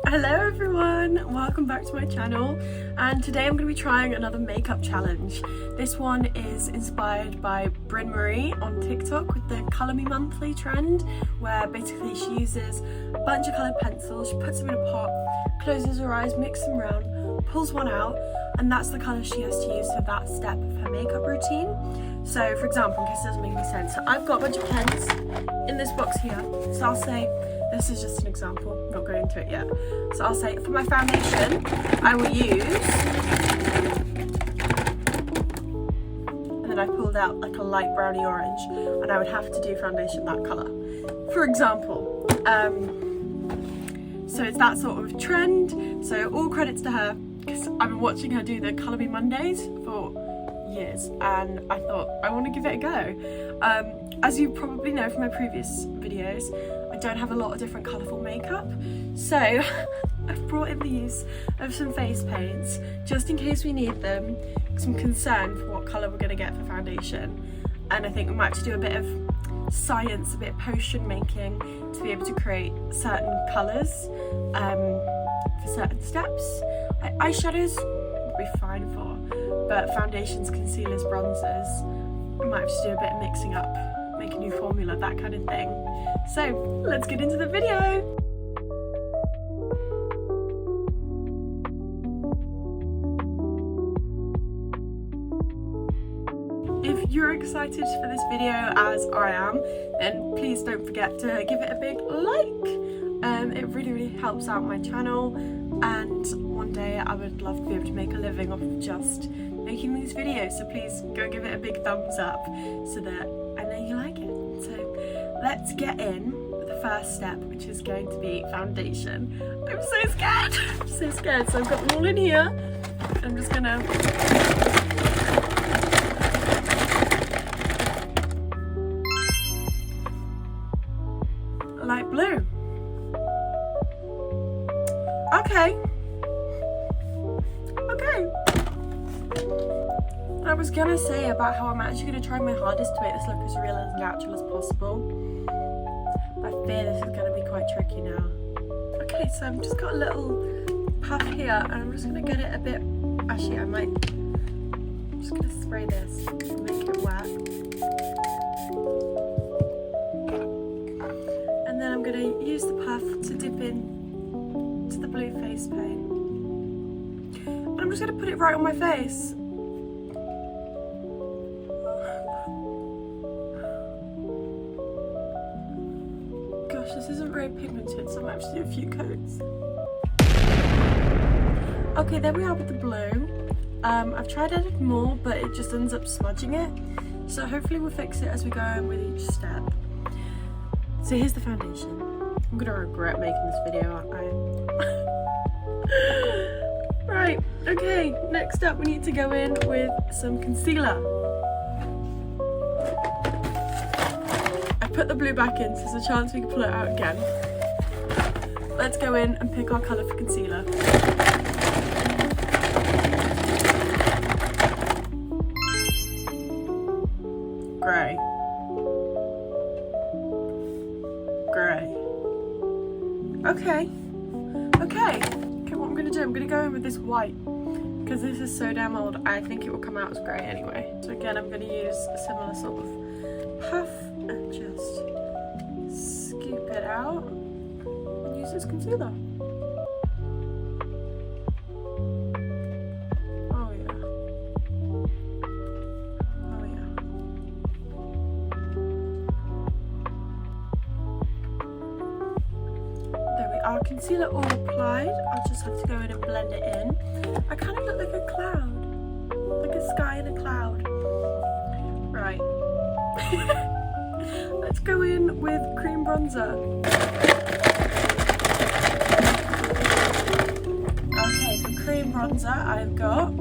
Hello everyone, welcome back to my channel, and today I'm going to be trying another makeup challenge. This one is inspired by Bryn Marie on TikTok with the Colour Me Monthly trend, where basically she uses a bunch of coloured pencils, she puts them in a pot, closes her eyes, mixes them around, pulls one out, and that's the colour she has to use for that step of her makeup routine. So for example, in case it doesn't make any sense, so I've got a bunch of pens in this box here, so I'll say, this is just an example, not going into it yet. So I'll say for my foundation, I will use, and then I pulled out like a light browny orange, and I would have to do foundation that colour, for example. So it's that sort of trend, so all credits to her, because I've been watching her do the Colour Me Mondays for years, and I thought I want to give it a go. As you probably know from my previous videos, I don't have a lot of different colourful makeup, so I've brought in the use of some face paints just in case we need them, some concern for what colour we're going to get for foundation, and I think we might have to do a bit of science, a bit of potion making to be able to create certain colours for certain steps. Eyeshadows would be fine for, but foundations, concealers, bronzers, we might have to do a bit of mixing up, make a new formula, that kind of thing. So let's get into the video. If you're excited for this video as I am, then please don't forget to give it a big like. It really helps out my channel, and one day I would love to be able to make a living off of just making these videos, so please go give it a big thumbs up so that I know you like it. So let's get in with the first step, which is going to be foundation. I'm so scared. I'm so scared. So I've got them all in here. I'm just gonna light blue. Okay. I was gonna say about how I'm actually gonna try my hardest to make this look as real and natural as possible. I fear this is gonna be quite tricky now. Okay, so I've just got a little puff here, and I'm just gonna get it a bit. Actually, I'm just gonna spray this and make it wet, and then I'm gonna use the puff to dip in to the blue face paint, and I'm just gonna put it right on my face. This isn't very pigmented, so I might have to do a few coats. Okay, there we are with the blue. I've tried adding more, but it just ends up smudging it. So hopefully we'll fix it as we go in with each step. So here's the foundation. I'm gonna regret making this video, aren't I? Right, okay, next up we need to go in with some concealer. Put the blue back in, so there's a chance we can pull it out again. Let's go in and pick our colour for concealer. Grey. Grey. Okay, what I'm going to do, I'm going to go in with this white, because this is so damn old, I think it will come out as grey anyway. So again, I'm going to use a similar sort of puff and just scoop it out and use this concealer. Oh yeah. Oh yeah. There we are, concealer all applied. I'll just have to go in and blend it in. I kind of look like a cloud, like a sky and a cloud. Right. Let's go in with cream bronzer. Okay, for cream bronzer I've got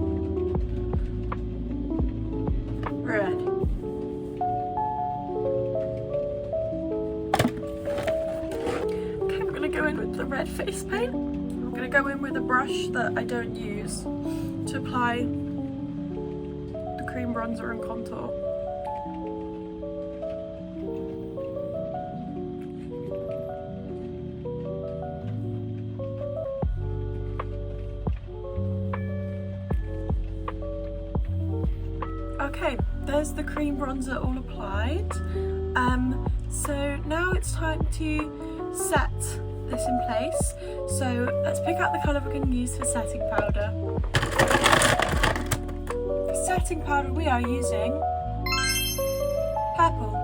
red. Okay, we're gonna go in with the red face paint. I'm gonna go in with a brush that I don't use to apply the cream bronzer and contour. Okay, there's the cream bronzer all applied. So now it's time to set this in place. So let's pick out the colour we're going to use for setting powder. For setting powder we are using purple.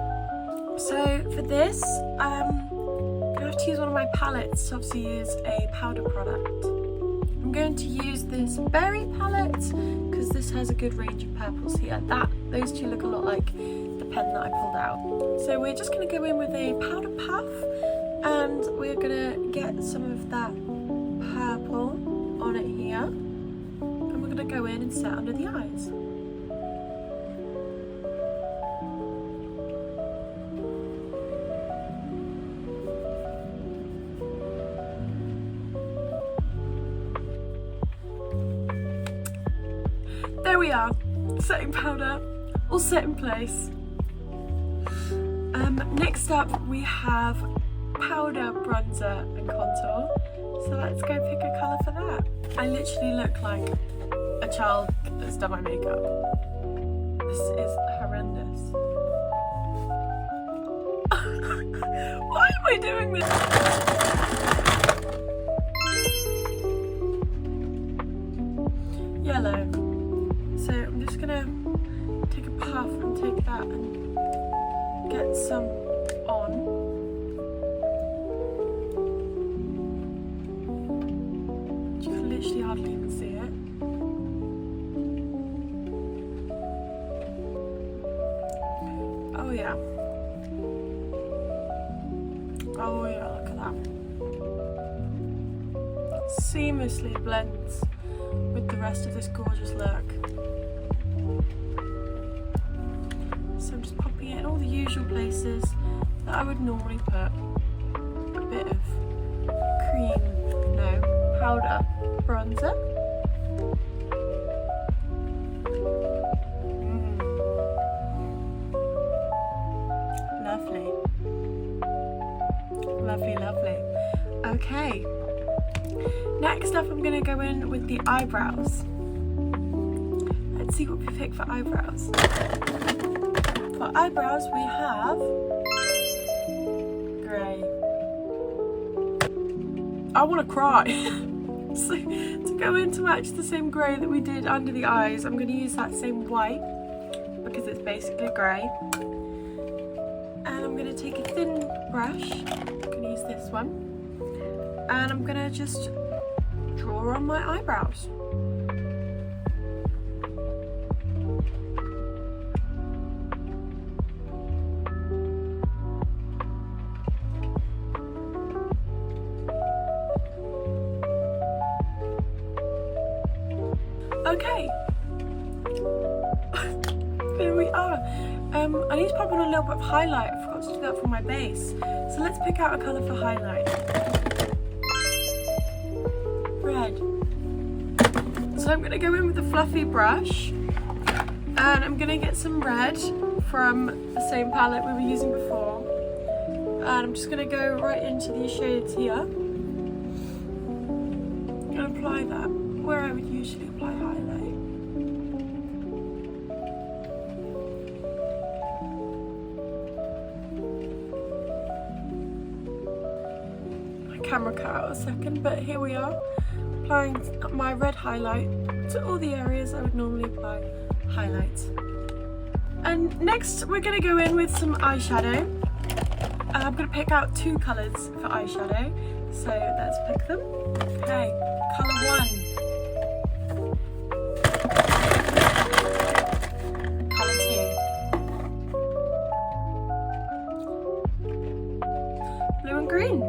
So for this, I'm going to have to use one of my palettes to obviously use a powder product. I'm going to use this berry palette because this has a good range of purples here. Those two look a lot like the pen that I pulled out. So we're just going to go in with a powder puff and we're going to get some of that purple on it here, and we're going to go in and set under the eyes. There we are, setting powder all set in place. Next up we have powder, bronzer and contour. So let's go pick a colour for that. I literally look like a child that's done my makeup. This is horrendous. Why am I doing this? Yellow. So I'm just gonna take a puff and take that and get some on. You can literally hardly even see it. Oh yeah. Oh yeah, look at that. Seamlessly blends with the rest of this gorgeous look. So I'm just popping it in all the usual places that I would normally put a bit of powder bronzer. Lovely. Lovely, lovely. Okay. Next up, I'm going to go in with the eyebrows. Let's see what we pick for eyebrows. For eyebrows, we have grey. I want to cry. So to go in to match the same grey that we did under the eyes, I'm going to use that same white because it's basically grey. And I'm going to take a thin brush. I'm going to use this one. And I'm going to just draw on my eyebrows. Okay, here we are. I need to pop on a little bit of highlight. I forgot to do that for my base. So let's pick out a colour for highlight. Red. So I'm going to go in with a fluffy brush and I'm going to get some red from the same palette we were using before. And I'm just going to go right into these shades here and apply that where I would usually apply highlight. My camera cut out a second, but here we are, applying my red highlight to all the areas I would normally apply highlights. And next we're going to go in with some eyeshadow. I'm going to pick out two colours for eyeshadow, so let's pick them. Okay, colour 1. Blue and green.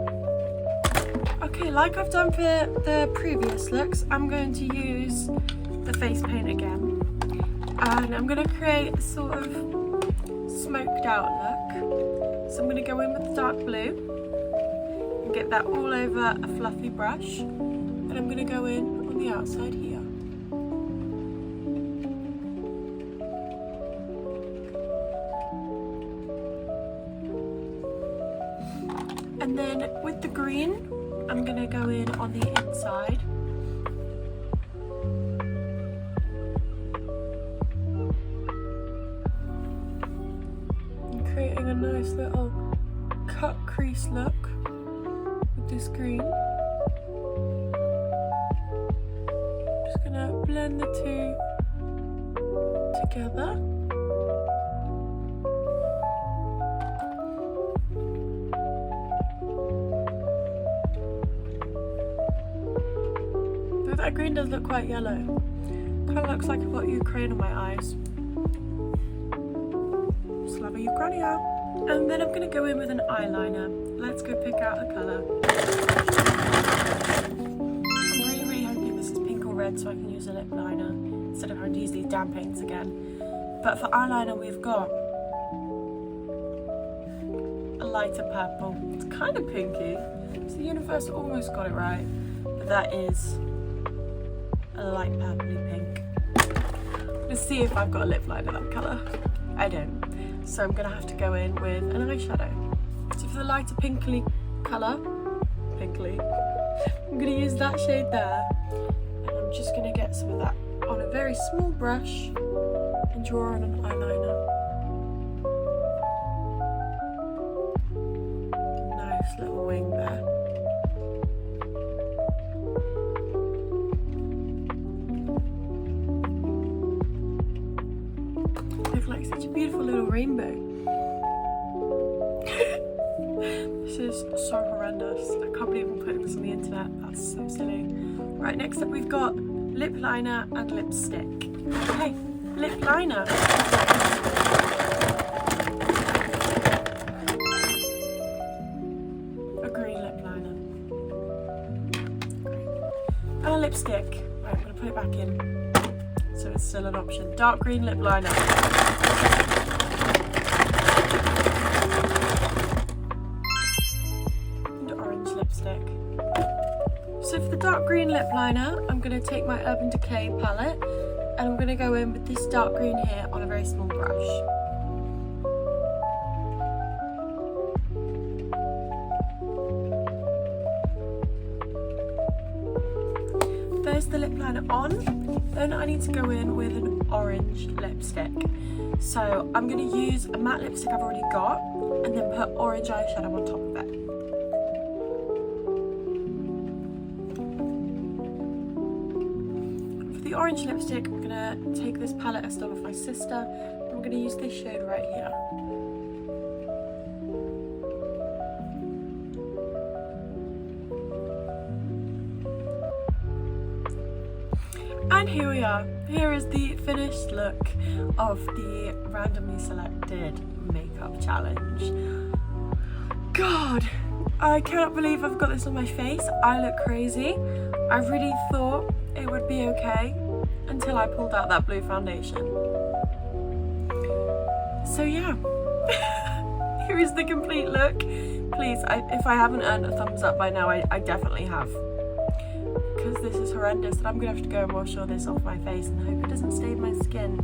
Okay, like I've done for the previous looks, I'm going to use the face paint again. And I'm going to create a sort of smoked out look. So I'm going to go in with the dark blue and get that all over a fluffy brush. And I'm going to go in on the outside here. And then with the green, I'm going to go in on the inside. nice little cut crease look with this green. Just gonna blend the two together. Though that green does look quite yellow. Kind of looks like I've got Ukraine on my eyes. Slava Ukraina. And then I'm going to go in with an eyeliner. Let's go pick out a colour. I'm really hoping this is pink or red so I can use a lip liner instead of having to use these damp paints again. But for eyeliner we've got a lighter purple. It's kind of pinky. So the universe almost got it right. But that is a light purpley pink. Let's see if I've got a lip liner that colour. I don't. So I'm going to have to go in with an eyeshadow. So for the lighter pinkly colour, I'm going to use that shade there. And I'm just going to get some of that on a very small brush and draw on an eyeliner. Nice little wing there. Like such a beautiful little rainbow. This is so horrendous. I can't believe I'm putting this on the internet. That's so silly. Right, next up we've got lip liner and lipstick. Okay, lip liner. A green lip liner. And a lipstick. Right, I'm going to put it back in. So it's still an option. Dark green lip liner. And orange lipstick. So for the dark green lip liner, I'm going to take my Urban Decay palette and I'm going to go in with this dark green here on a very small brush. There's the lip liner on. Then I need to go in with an orange lipstick. So I'm going to use a matte lipstick I've already got and then put orange eyeshadow on top of it. For the orange lipstick, I'm going to take this palette I stole off my sister. I'm going to use this shade right here. And here we are. Here is the finished look of the randomly selected makeup challenge. God, I cannot believe I've got this on my face. I look crazy. I really thought it would be okay until I pulled out that blue foundation. So yeah, here is the complete look. Please, if I haven't earned a thumbs up by now, I definitely have. Because this is horrendous and I'm going to have to go and wash all this off my face and hope it doesn't stain my skin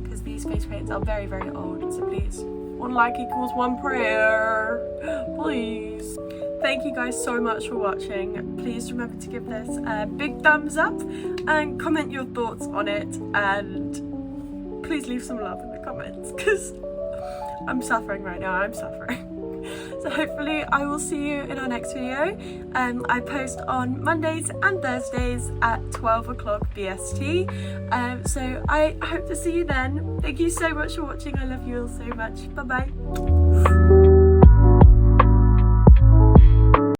because these face paints are very old, so please, one like equals one prayer, please. Thank you guys so much for watching. Please remember to give this a big thumbs up and comment your thoughts on it, and please leave some love in the comments because I'm suffering right now, I'm suffering. So hopefully I will see you in our next video. I post on Mondays and Thursdays at 12 o'clock BST. So I hope to see you then. Thank you so much for watching. I love you all so much. Bye bye.